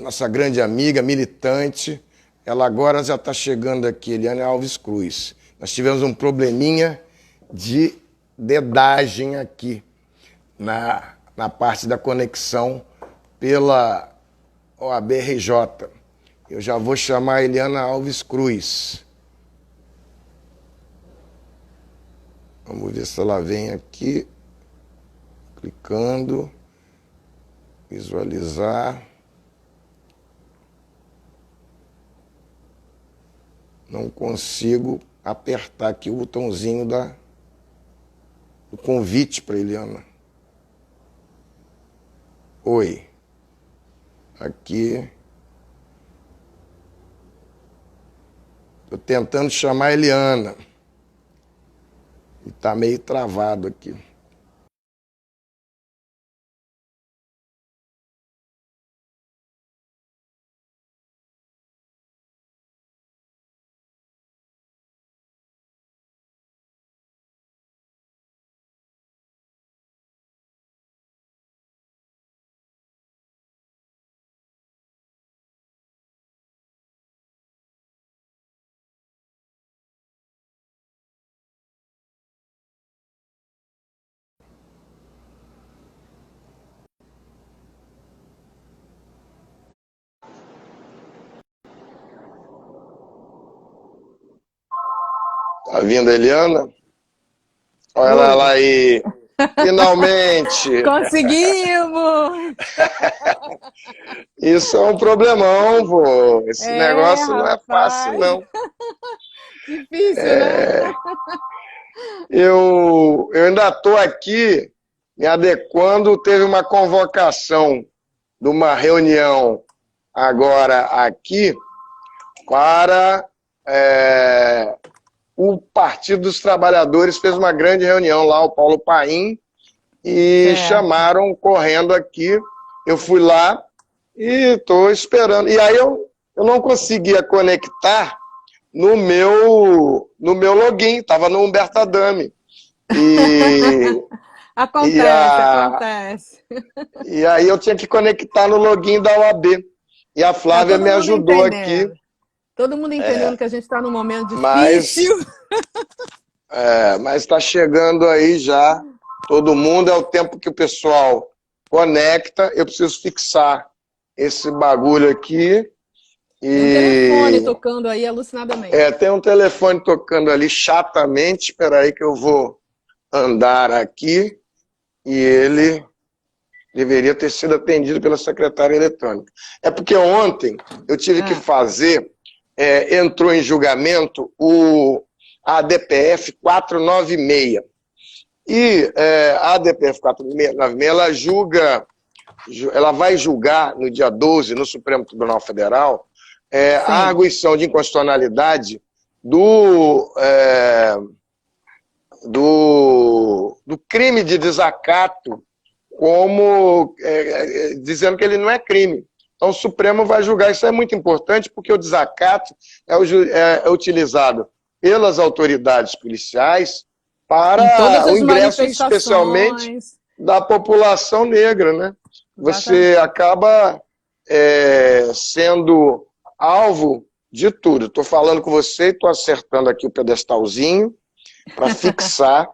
nossa grande amiga, militante. Ela agora já está chegando aqui, Eliane Alves Cruz. Nós tivemos um probleminha de dedagem aqui na parte da conexão pela OAB-RJ. Eu já vou chamar a Eliana Alves Cruz. Vamos ver se ela vem aqui. Clicando. Visualizar. Não consigo apertar aqui o botãozinho do convite para Eliana. Oi. Aqui. Estou tentando chamar a Eliana. E está meio travado aqui. Tá vindo a Eliana? Olha ela lá Oi. aí. Finalmente! Conseguimos! Isso é um problemão, pô. Esse É, negócio não é fácil, rapaz. não. Difícil, né? Eu ainda estou aqui me adequando. Teve uma convocação de uma reunião agora aqui para o Partido dos Trabalhadores fez uma grande reunião lá, o Paulo Paim, e Certo. chamaram correndo aqui. Eu fui lá e estou esperando. E aí eu não conseguia conectar no meu login, estava no Humberto Adami. E, e, Acontece, a, acontece. e aí eu tinha que conectar no login da OAB. E a Tá Flávia todo me mundo ajudou aqui, entendendo. Todo mundo entendendo que a gente está num momento mas difícil. está chegando aí já todo mundo. É o tempo que o pessoal conecta. Eu preciso fixar esse bagulho aqui. Tem um telefone E tocando aí alucinadamente. tem um telefone tocando ali chatamente. Espera aí que eu vou andar aqui. E ele deveria ter sido atendido pela secretária eletrônica. É porque ontem eu tive que Ah, fazer, entrou em julgamento a ADPF 496. E a ADPF 496, ela vai julgar no dia 12, no Supremo Tribunal Federal, a sim. arguição de inconstitucionalidade do crime de desacato como dizendo que ele não é crime. Então o Supremo vai julgar. Isso é muito importante porque o desacato é utilizado pelas autoridades policiais Em todas para o as ingresso, especialmente, manifestações. da população negra, né? Você Exatamente. acaba sendo alvo de tudo. Estou falando com você e estou acertando aqui o pedestalzinho para fixar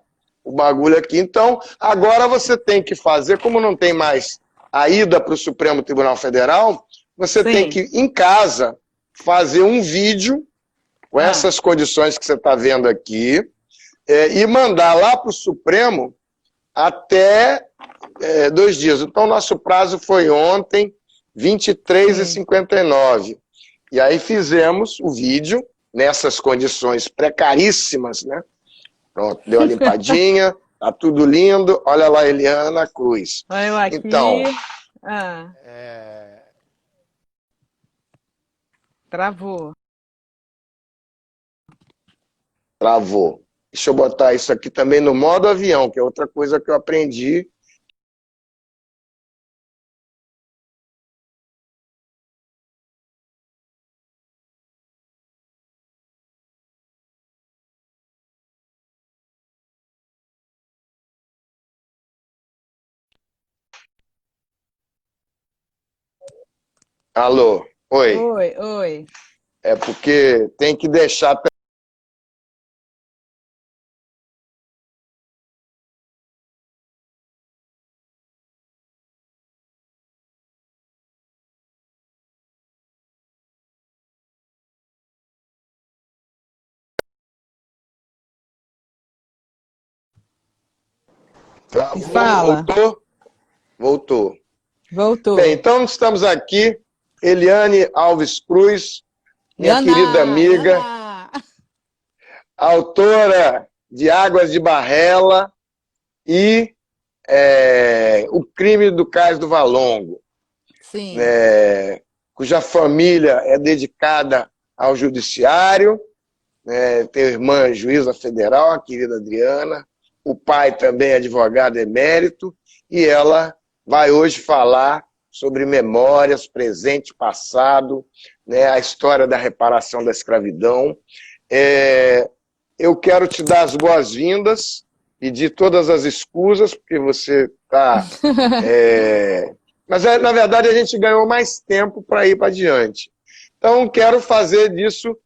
o bagulho aqui. Então, agora você tem que fazer, como não tem mais a ida para o Supremo Tribunal Federal, você tem Sim. que, em casa, fazer um vídeo com Ah, essas condições que você está vendo aqui e mandar lá para o Supremo até 2 dias. Então, nosso prazo foi ontem, 23 e sim. 59. E aí fizemos o vídeo nessas condições precaríssimas, né? Pronto, deu uma limpadinha, tá tudo lindo. Olha lá, Eliana Cruz. Olha eu Então, aqui. Ah, travou. travou. Deixa eu botar isso aqui também no modo avião, que é outra coisa que eu aprendi. Alô, oi. Oi, oi. É porque tem que deixar. Me Travou, fala. voltou? Voltou. Bem, Voltou. então estamos aqui, Eliane Alves Cruz, minha querida Yana, amiga, Yana. autora de Águas de Barrela e O Crime do Cais do Valongo, Sim. né, cuja família é dedicada ao judiciário, né, tem irmã juíza federal, a querida Adriana, o pai também é advogado emérito, e ela vai hoje falar sobre memórias, presente, passado, né, a história da reparação da escravidão. Eu quero te dar as boas-vindas, pedir todas as escusas, porque você está... Mas, na verdade, a gente ganhou mais tempo para ir para adiante. Então, quero fazer disso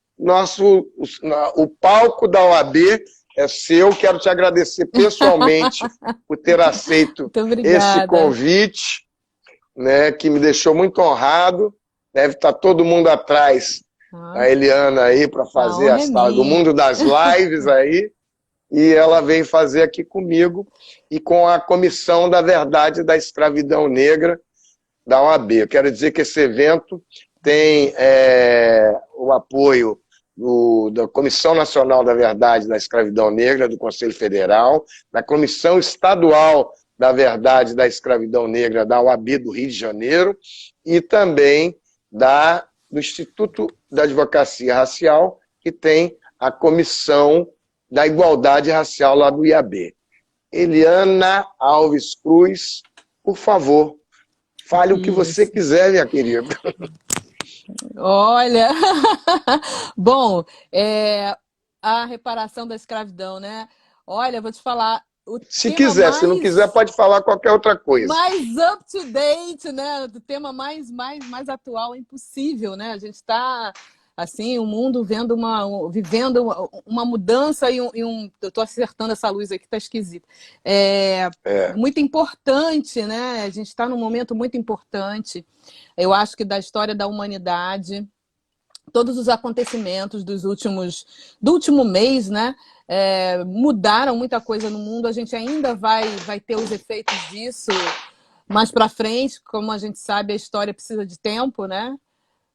o palco da OAB é seu. Quero te agradecer pessoalmente por ter aceito Muito esse obrigada. convite, né, que me deixou muito honrado. Deve estar todo mundo atrás da Nossa, Eliana aí para a fazer honra é as talas do minha. mundo das lives aí. E ela veio fazer aqui comigo e com a Comissão da Verdade da Escravidão Negra da OAB. Eu quero dizer que esse evento tem o apoio da Comissão Nacional da Verdade da Escravidão Negra, do Conselho Federal, da Comissão Estadual da Verdade da Escravidão Negra, da OAB do Rio de Janeiro, e também do Instituto da Advocacia Racial, que tem a Comissão da Igualdade Racial lá do IAB. Eliana Alves Cruz, por favor, fale o que você Isso. quiser, minha querida. Olha, bom, a reparação da escravidão, né? Olha, vou te falar, o Se tema quiser, se não quiser, pode falar qualquer outra coisa. mais up to date, né? Do tema mais atual é impossível, né? A gente está assim, o mundo vivendo uma mudança eu estou acertando essa luz aqui, tá esquisito. Muito importante, né? A gente está num momento muito importante. Eu acho que da história da humanidade, todos os acontecimentos do último mês, né? Mudaram muita coisa no mundo. A gente ainda vai ter os efeitos disso mais para frente. Como a gente sabe, a história precisa de tempo, né?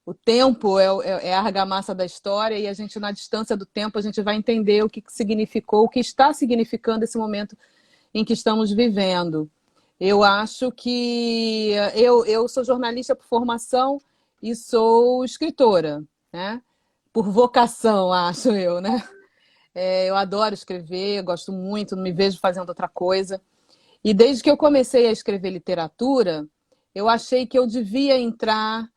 O tempo é a argamassa da história e a gente, na distância do tempo, a gente vai entender o que significou, o que está significando esse momento em que estamos vivendo. Eu acho que eu sou jornalista por formação e sou escritora, né? Por vocação, acho eu, né? Eu adoro escrever, gosto muito, não me vejo fazendo outra coisa. E desde que eu comecei a escrever literatura, eu achei que eu devia entrar,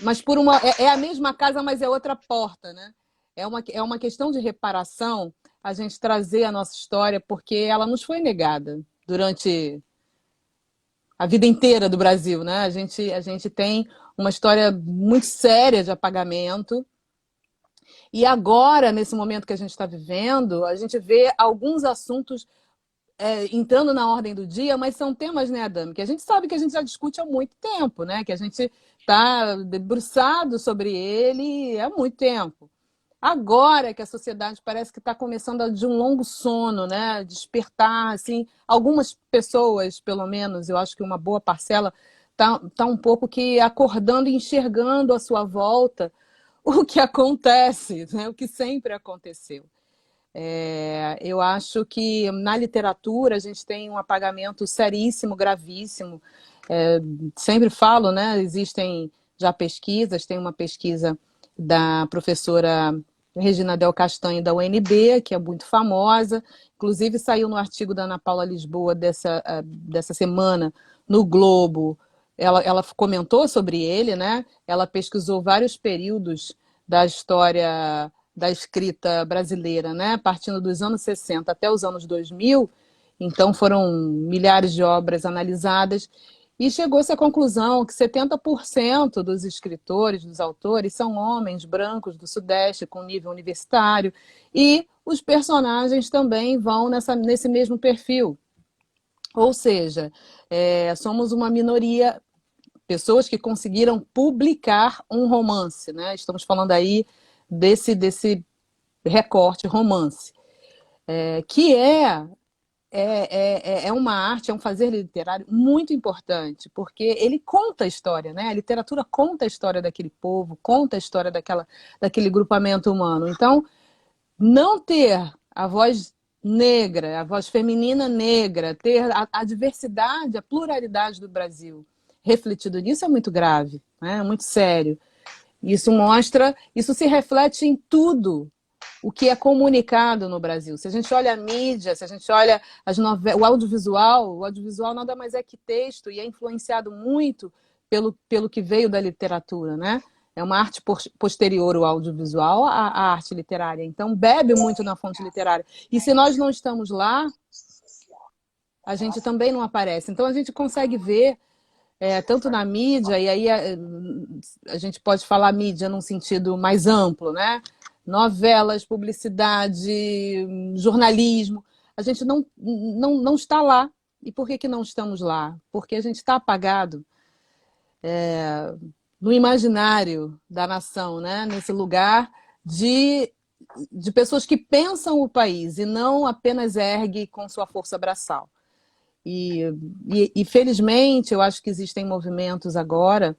mas por uma. É a mesma casa, mas é outra porta, né? É uma questão de reparação a gente trazer a nossa história, porque ela nos foi negada durante a vida inteira do Brasil, né? A gente tem uma história muito séria de apagamento. E agora, nesse momento que a gente está vivendo, a gente vê alguns assuntos entrando na ordem do dia, mas são temas, né, Adame, que a gente sabe que a gente já discute há muito tempo, né? Que a gente está debruçado sobre ele há muito tempo. Agora que a sociedade parece que está começando de um longo sono, né? Despertar, assim, algumas pessoas, pelo menos, eu acho que uma boa parcela tá um pouco que acordando e enxergando à sua volta o que acontece, né? O que sempre aconteceu. Eu acho que na literatura a gente tem um apagamento seríssimo, gravíssimo. Sempre falo, né? Existem já pesquisas, tem uma pesquisa da professora Regina Del Castanho da UNB, que é muito famosa. Inclusive saiu no artigo da Ana Paula Lisboa dessa semana no Globo. Ela comentou sobre ele, né? Ela pesquisou vários períodos da história da escrita brasileira, né? Partindo dos anos 60 até os anos 2000. Então foram milhares de obras analisadas E chegou-se à conclusão que 70% dos escritores, dos autores, são homens brancos do Sudeste, com nível universitário, e os personagens também vão nesse mesmo perfil. Ou seja, somos uma minoria, pessoas que conseguiram publicar um romance, né? Estamos falando aí desse recorte romance, que é uma arte, é um fazer literário muito importante, porque ele conta a história, né? A literatura conta a história daquele povo, conta a história daquele grupamento humano. Então, não ter a voz negra, a voz feminina negra, ter a diversidade, a pluralidade do Brasil refletido nisso é muito grave, né? É muito sério. Isso se reflete em tudo o que é comunicado no Brasil. Se a gente olha a mídia, se a gente olha o audiovisual nada mais é que texto e é influenciado muito pelo que veio da literatura, né? É uma arte posterior ao audiovisual, à arte literária. Então, bebe muito na fonte literária. E se nós não estamos lá, a gente também não aparece. Então, a gente consegue ver, tanto na mídia, e aí a gente pode falar mídia num sentido mais amplo, né? Novelas, publicidade, jornalismo. A gente não está lá. E por que não estamos lá? Porque a gente está apagado no imaginário da nação, né? Nesse lugar de pessoas que pensam o país e não apenas ergue com sua força braçal. E felizmente, eu acho que existem movimentos agora,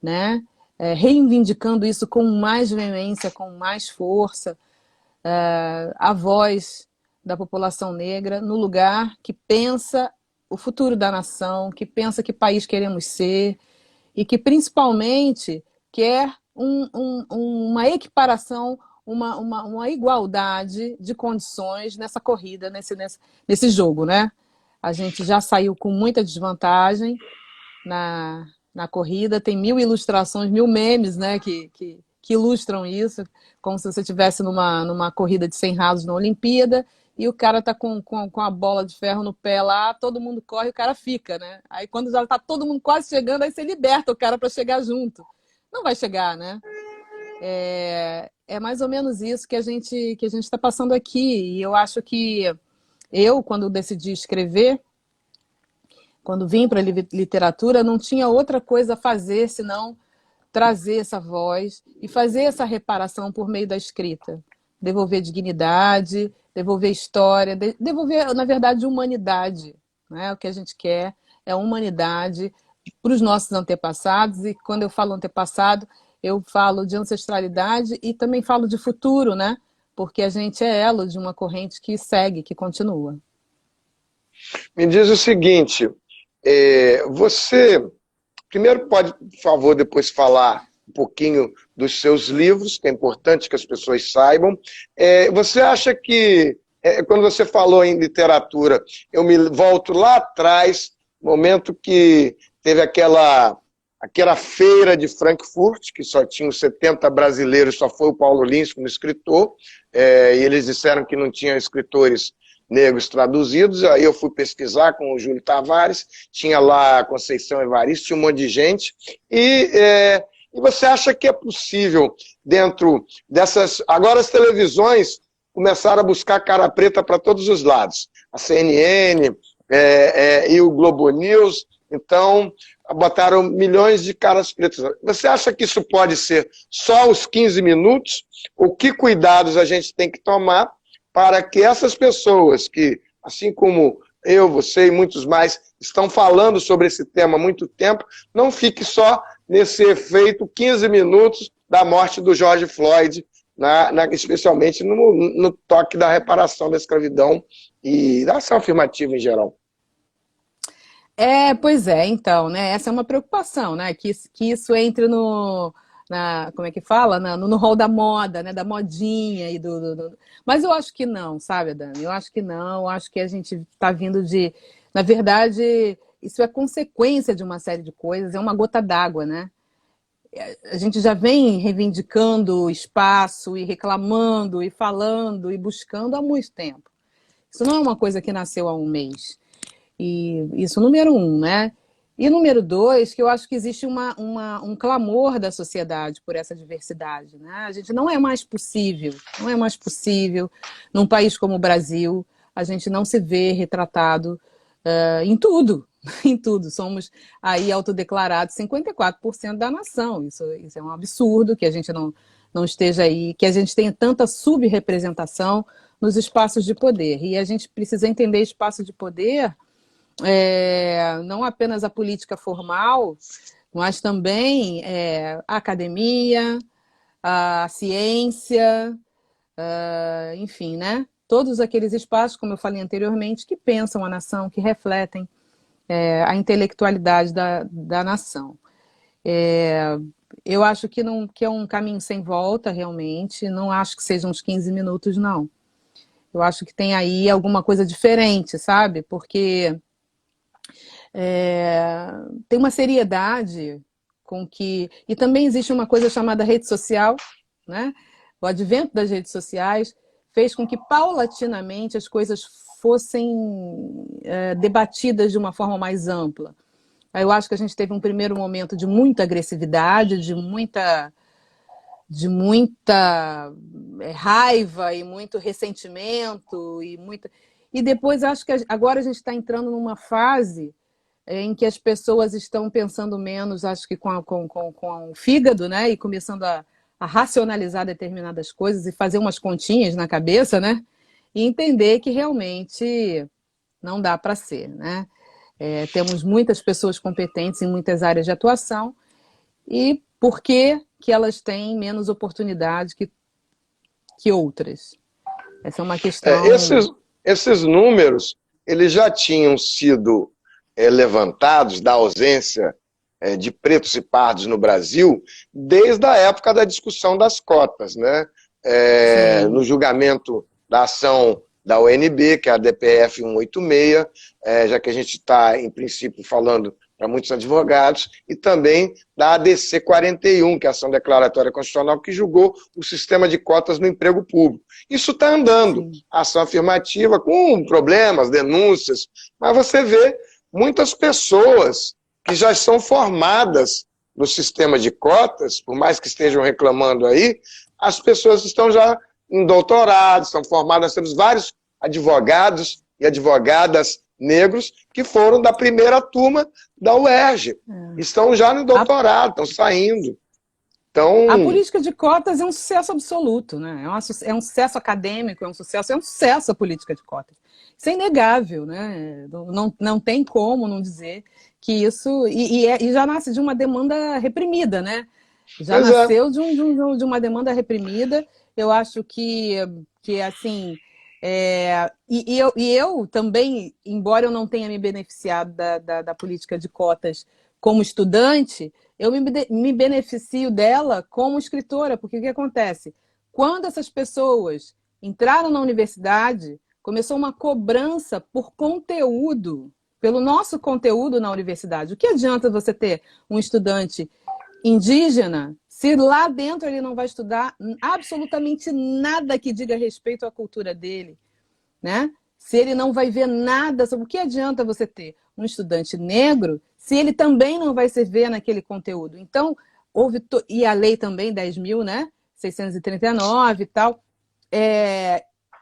né? Reivindicando isso com mais veemência, com mais força, a voz da população negra no lugar que pensa o futuro da nação, que pensa que país queremos ser e que principalmente quer uma equiparação, uma igualdade de condições nessa corrida, nesse jogo, né? A gente já saiu com muita desvantagem na corrida, tem 1000 ilustrações, 1000 memes, né, que ilustram isso, como se você estivesse numa corrida de 100 rasos na Olimpíada, e o cara tá com a bola de ferro no pé lá, todo mundo corre e o cara fica, né? Aí quando já tá todo mundo quase chegando, aí você liberta o cara para chegar junto. Não vai chegar, né? É mais ou menos isso que a gente está passando aqui. E eu acho que quando decidi escrever, quando vim para a literatura, não tinha outra coisa a fazer senão trazer essa voz e fazer essa reparação por meio da escrita. Devolver dignidade, devolver história, devolver, na verdade, humanidade. Né? O que a gente quer é humanidade para os nossos antepassados, e quando eu falo antepassado, eu falo de ancestralidade e também falo de futuro, né? Porque a gente é elo de uma corrente que segue, que continua. Me diz o seguinte, você primeiro pode, por favor, depois falar um pouquinho dos seus livros, que é importante que as pessoas saibam. Você acha que, quando você falou em literatura, eu me volto lá atrás, momento que teve aquela feira de Frankfurt, que só tinham 70 brasileiros, só foi o Paulo Lins como escritor, e eles disseram que não tinham escritores negros traduzidos. Aí eu fui pesquisar com o Júlio Tavares, tinha lá a Conceição Evaristo, tinha um monte de gente, e você acha que é possível, dentro dessas... Agora as televisões começaram a buscar cara preta para todos os lados, a CNN e o Globo News, então botaram milhões de caras pretas. Você acha que isso pode ser só os 15 minutos? Ou que cuidados a gente tem que tomar para que essas pessoas que, assim como eu, você e muitos mais, estão falando sobre esse tema há muito tempo, não fique só nesse efeito 15 minutos da morte do George Floyd, especialmente no toque da reparação da escravidão e da ação afirmativa em geral. Pois é, então, né? Essa é uma preocupação, né? Que isso entre como é que fala? No rol da moda, né? Da modinha e Mas eu acho que não, sabe, Dani? Eu acho que não, eu acho que a gente está vindo de... Na verdade, isso é consequência de uma série de coisas, é uma gota d'água, né? A gente já vem reivindicando espaço e reclamando e falando e buscando há muito tempo. Isso não é uma coisa que nasceu há um mês. E isso, número 1, né? E número dois, que eu acho que existe um clamor da sociedade por essa diversidade, né? A gente não é mais possível, não é mais possível, num país como o Brasil, a gente não se vê retratado em tudo, em tudo. Somos aí autodeclarados 54% da nação. Isso é um absurdo que a gente não esteja aí, que a gente tenha tanta subrepresentação nos espaços de poder. E a gente precisa entender espaço de poder, não apenas a política formal, mas também a academia, a ciência, enfim, né? Todos aqueles espaços, como eu falei anteriormente, que pensam a nação, que refletem a intelectualidade da nação. Eu acho que é um caminho sem volta, realmente. Não acho que sejam uns 15 minutos, não. Eu acho que tem aí alguma coisa diferente, sabe? Porque tem uma seriedade com que... E também existe uma coisa chamada rede social, né? O advento das redes sociais fez com que, paulatinamente, as coisas fossem debatidas de uma forma mais ampla. Eu acho que a gente teve um primeiro momento de muita agressividade, de muita raiva e muito ressentimento. E depois acho que agora a gente está entrando numa fase em que as pessoas estão pensando menos, acho que com o fígado, né? E começando a racionalizar determinadas coisas e fazer umas continhas na cabeça, né? E entender que realmente não dá para ser, né? Temos muitas pessoas competentes em muitas áreas de atuação e por que elas têm menos oportunidade que outras? Essa é uma questão... Esses números, eles já tinham sido levantados da ausência de pretos e pardos no Brasil desde a época da discussão das cotas, né? No julgamento da ação da UNB, que é a DPF 186, já que a gente está, em princípio, falando para muitos advogados, e também da ADC 41, que é a Ação Declaratória Constitucional, que julgou o sistema de cotas no emprego público. Isso está andando, ação afirmativa, com problemas, denúncias, mas você vê muitas pessoas que já são formadas no sistema de cotas, por mais que estejam reclamando aí, as pessoas estão já em doutorado, estão formadas. Nós temos vários advogados e advogadas negros que foram da primeira turma da UERJ. Estão já no doutorado, estão saindo. Então... A política de cotas é um sucesso absoluto, né? É um sucesso acadêmico, é um sucesso a política de cotas. Isso é inegável, né? Não tem como não dizer que isso... E já nasce de uma demanda reprimida, né? Já nasceu de uma demanda reprimida. Eu acho que assim... eu também, embora eu não tenha me beneficiado da política de cotas como estudante, eu me beneficio dela como escritora, porque o que acontece? Quando essas pessoas entraram na universidade, começou uma cobrança por conteúdo, pelo nosso conteúdo na universidade. O que adianta você ter um estudante indígena se lá dentro ele não vai estudar absolutamente nada que diga respeito à cultura dele, né? Se ele não vai ver nada sobre... O que adianta você ter um estudante negro se ele também não vai se ver naquele conteúdo? Então, e a lei também, 10.000, né? 639 e tal,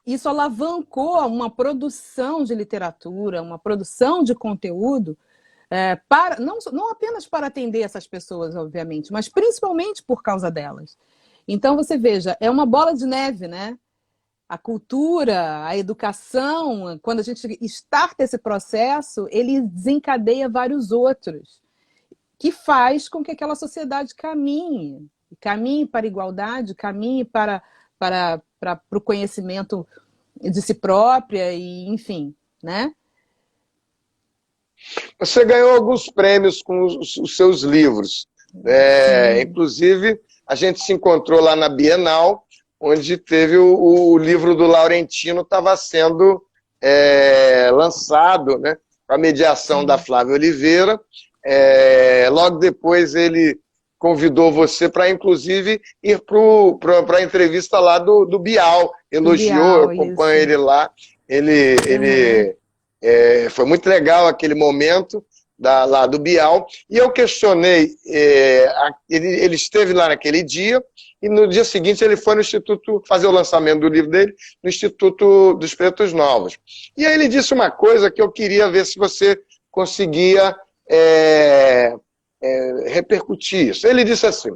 isso alavancou uma produção de literatura, uma produção de conteúdo, não apenas para atender essas pessoas, obviamente, mas principalmente por causa delas. Então, você veja, é uma bola de neve, né? A cultura, a educação, quando a gente starta esse processo, ele desencadeia vários outros, que faz com que aquela sociedade caminhe para a igualdade, caminhe para o conhecimento de si própria, e enfim, né? Você ganhou alguns prêmios com os seus livros. Inclusive, a gente se encontrou lá na Bienal, onde teve o livro do Laurentino, estava sendo lançado, né, com a mediação da Flávia Oliveira. Logo depois ele convidou você para, inclusive, ir para a entrevista lá do Bial. Elogiou, eu acompanho ele lá. Foi muito legal aquele momento. lá do Bial, e eu questionei, ele esteve lá naquele dia, e no dia seguinte ele foi no Instituto fazer o lançamento do livro dele, no Instituto dos Pretos Novos. E aí ele disse uma coisa que eu queria ver se você conseguia repercutir isso. Ele disse assim,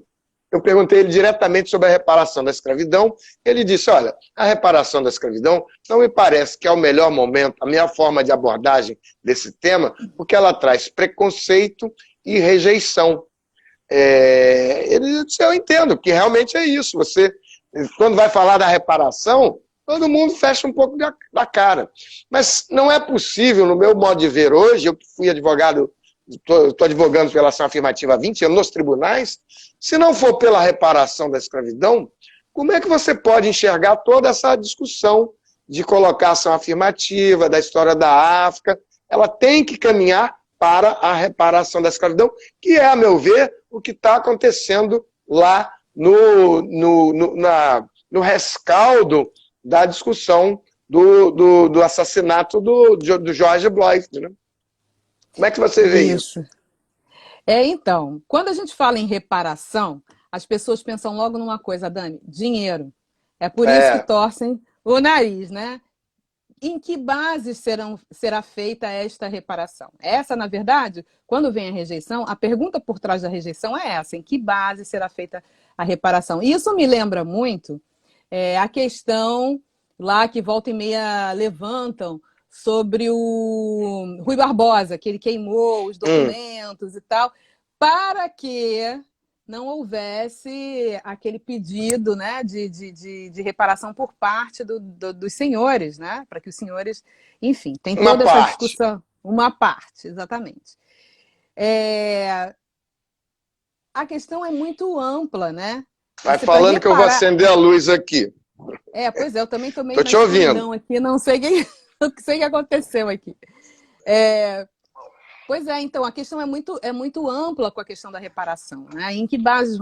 eu perguntei ele diretamente sobre a reparação da escravidão, ele disse, olha, a reparação da escravidão não me parece que é o melhor momento, a minha forma de abordagem desse tema, porque ela traz preconceito e rejeição. Ele disse, eu entendo, que realmente é isso, você, quando vai falar da reparação, todo mundo fecha um pouco da cara. Mas não é possível, no meu modo de ver hoje, eu que fui advogado, estou advogando pela ação afirmativa há 20 anos nos tribunais, se não for pela reparação da escravidão, como é que você pode enxergar toda essa discussão de colocar ação afirmativa, da história da África? Ela tem que caminhar para a reparação da escravidão, que é, a meu ver, o que está acontecendo lá no rescaldo da discussão do assassinato do George Floyd, né? Como é que você vê isso? Então, quando a gente fala em reparação, as pessoas pensam logo numa coisa, Dani, dinheiro. É por isso que torcem o nariz, né? Em que base será feita esta reparação? Essa, na verdade, quando vem a rejeição, a pergunta por trás da rejeição é essa, em que base será feita a reparação? E isso me lembra muito a questão lá que volta e meia levantam sobre o Rui Barbosa, que ele queimou os documentos e tal, para que não houvesse aquele pedido, né, de reparação por parte dos senhores, né, para que os senhores, enfim, tem toda essa discussão. Uma parte, exatamente. A questão é muito ampla, né? Vai falando que eu vou acender a luz aqui. Pois é, eu também tomei uma escuridão aqui, não sei o que aconteceu aqui. Pois é, então, a questão é muito ampla com a questão da reparação, né? Em que bases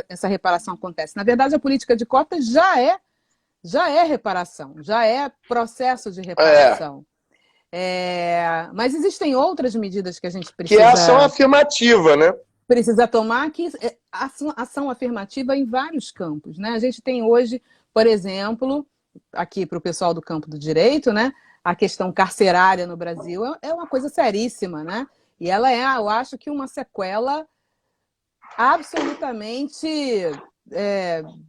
essa reparação acontece? Na verdade, a política de cotas já é reparação, já é processo de reparação. Mas existem outras medidas que a gente precisa... Que é a ação afirmativa, né? Precisa tomar ação afirmativa em vários campos, né? A gente tem hoje, por exemplo, aqui para o pessoal do campo do direito, né? A questão carcerária no Brasil é uma coisa seríssima, né? E ela eu acho que uma sequela absolutamente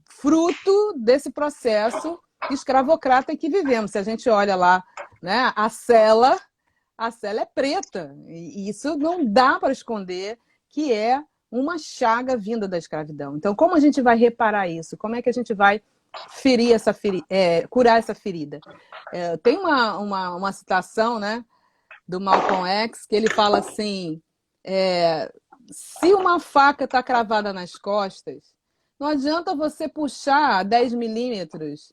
fruto desse processo escravocrata em que vivemos. Se a gente olha lá, né, a cela é preta. E isso não dá para esconder que é uma chaga vinda da escravidão. Então, como a gente vai reparar isso? Como é que a gente vai curar essa ferida? Tem uma citação, né, do Malcolm X, que ele fala assim, se uma faca está cravada nas costas, não adianta você puxar 10 milímetros,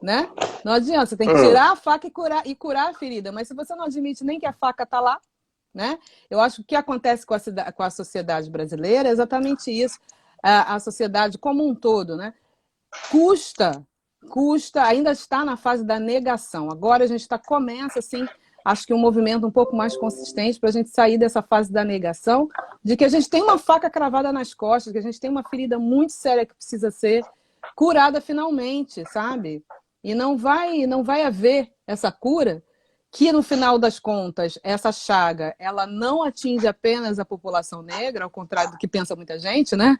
né? Não adianta, você tem que tirar a faca e curar a ferida, mas se você não admite nem que a faca está lá, né? Eu acho que o que acontece com a sociedade brasileira é exatamente isso, a sociedade como um todo, né? Custa, ainda está na fase da negação. Agora a gente começa, assim, acho que um movimento um pouco mais consistente para a gente sair dessa fase da negação, de que a gente tem uma faca cravada nas costas, que a gente tem uma ferida muito séria que precisa ser curada finalmente, sabe? E não vai haver essa cura que, no final das contas, essa chaga, ela não atinge apenas a população negra, ao contrário do que pensa muita gente, né?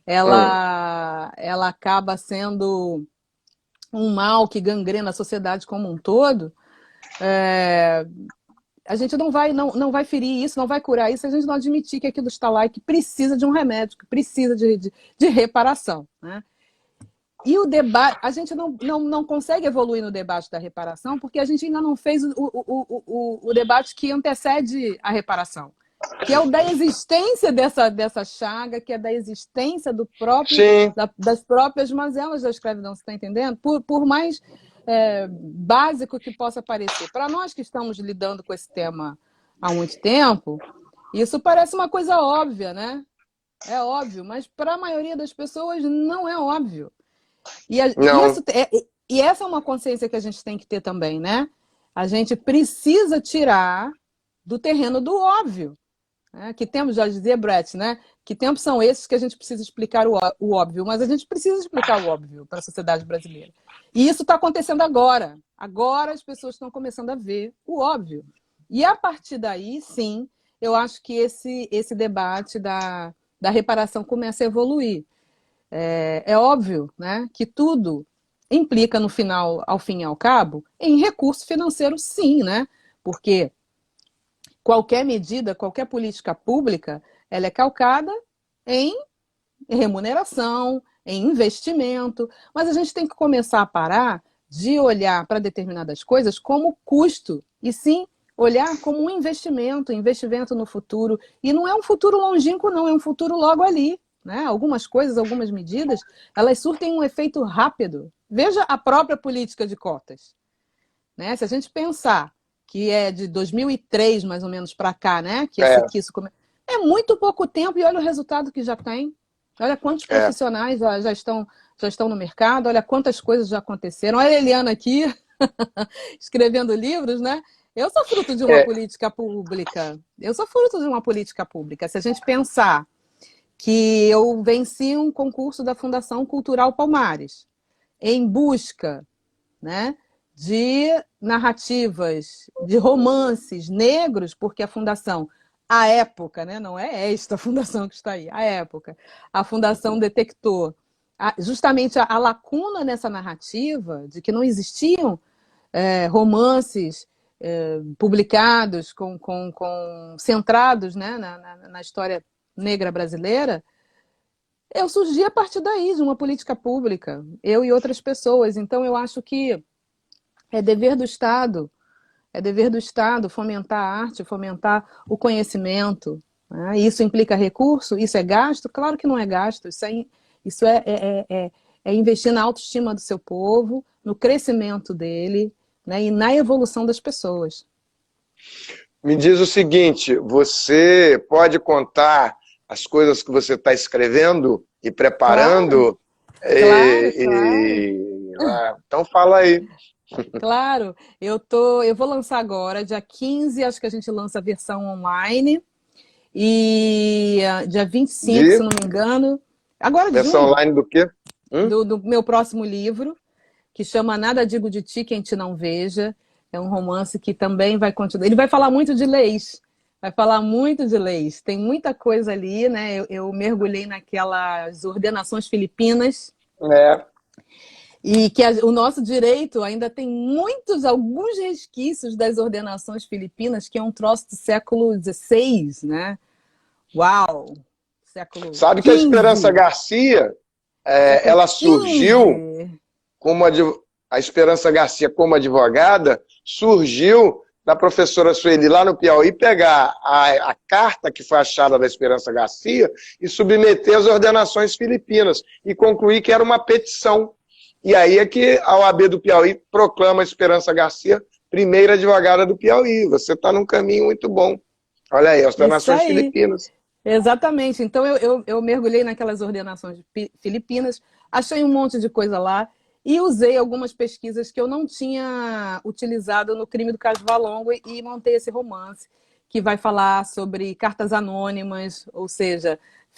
Ela acaba sendo um mal que gangrena a sociedade como um todo. A gente não vai ferir isso, não vai curar isso, se a gente não admitir que aquilo está lá e que precisa de um remédio, que precisa de reparação, né? E o debate, a gente não consegue evoluir no debate da reparação porque a gente ainda não fez o debate que antecede a reparação, que é o da existência dessa chaga, que é da existência das próprias mazelas da escravidão, você está entendendo? Por mais básico que possa parecer. Para nós que estamos lidando com esse tema há muito tempo, isso parece uma coisa óbvia, né? É óbvio, mas para a maioria das pessoas não é óbvio. E essa é uma consciência que a gente tem que ter também, né? A gente precisa tirar do terreno do óbvio. Né? Que tempos, já dizia Brecht, né? Que tempos são esses que a gente precisa explicar o óbvio, mas a gente precisa explicar o óbvio para a sociedade brasileira. E isso está acontecendo agora. Agora as pessoas estão começando a ver o óbvio. E a partir daí, sim, eu acho que esse debate da reparação começa a evoluir. É óbvio, né, que tudo implica, no final, ao fim e ao cabo, em recurso financeiro, sim, né? Porque qualquer medida, qualquer política pública, ela é calcada em remuneração, em investimento, mas a gente tem que começar a parar de olhar para determinadas coisas como custo, e sim olhar como um investimento no futuro. E não é um futuro longínquo, não, é um futuro logo ali. Né? Algumas coisas, algumas medidas, elas surtem um efeito rápido. Veja a própria política de cotas. Né? Se a gente pensar que é de 2003, mais ou menos, para cá, né? Que isso é muito pouco tempo e olha o resultado que já tem. Olha quantos profissionais já estão no mercado, olha quantas coisas já aconteceram. Olha a Eliana aqui, escrevendo livros, né? Eu sou fruto de uma política pública. Eu sou fruto de uma política pública. Se a gente pensar que eu venci um concurso da Fundação Cultural Palmares em busca, né, de narrativas, de romances negros, porque a Fundação, à época, né, não é esta fundação que está aí, à época, a Fundação detectou justamente a lacuna nessa narrativa de que não existiam romances publicados centrados, né, na história negra brasileira. Eu surgi a partir daí, de uma política pública, eu e outras pessoas. Então, eu acho que é dever do Estado fomentar a arte, fomentar o conhecimento. Né? Isso implica recurso? Isso é gasto? Claro que não é gasto. Isso é investir na autoestima do seu povo, no crescimento dele, né? E na evolução das pessoas. Me diz o seguinte, você pode contar as coisas que você está escrevendo e preparando? Claro. Então fala aí. Claro, eu vou lançar agora, dia 15, acho que a gente lança a versão online, e dia 25, se não me engano, agora de Versão junho, online do quê? do meu próximo livro, que chama Nada Digo de Ti, Quem Te Não Veja. É um romance que também vai continuar. Ele vai falar muito de leis, tem muita coisa ali, né? Eu mergulhei naquelas ordenações filipinas, e que o nosso direito ainda tem alguns resquícios das ordenações filipinas, que é um troço do século XVI, né? Uau! Século Sabe que a Esperança XV. Garcia, Século ela surgiu XV. a Esperança Garcia como advogada, surgiu da professora Sueli lá no Piauí pegar a carta que foi achada da Esperança Garcia e submeter às ordenações filipinas e concluir que era uma petição. E aí é que a OAB do Piauí proclama a Esperança Garcia primeira advogada do Piauí. Você está num caminho muito bom. Olha aí, as Isso ordenações aí. filipinas. Exatamente. Então eu mergulhei naquelas ordenações filipinas, achei um monte de coisa lá e usei algumas pesquisas que eu não tinha utilizado no crime do Caso Valongo e montei esse romance que vai falar sobre cartas anônimas, ou seja,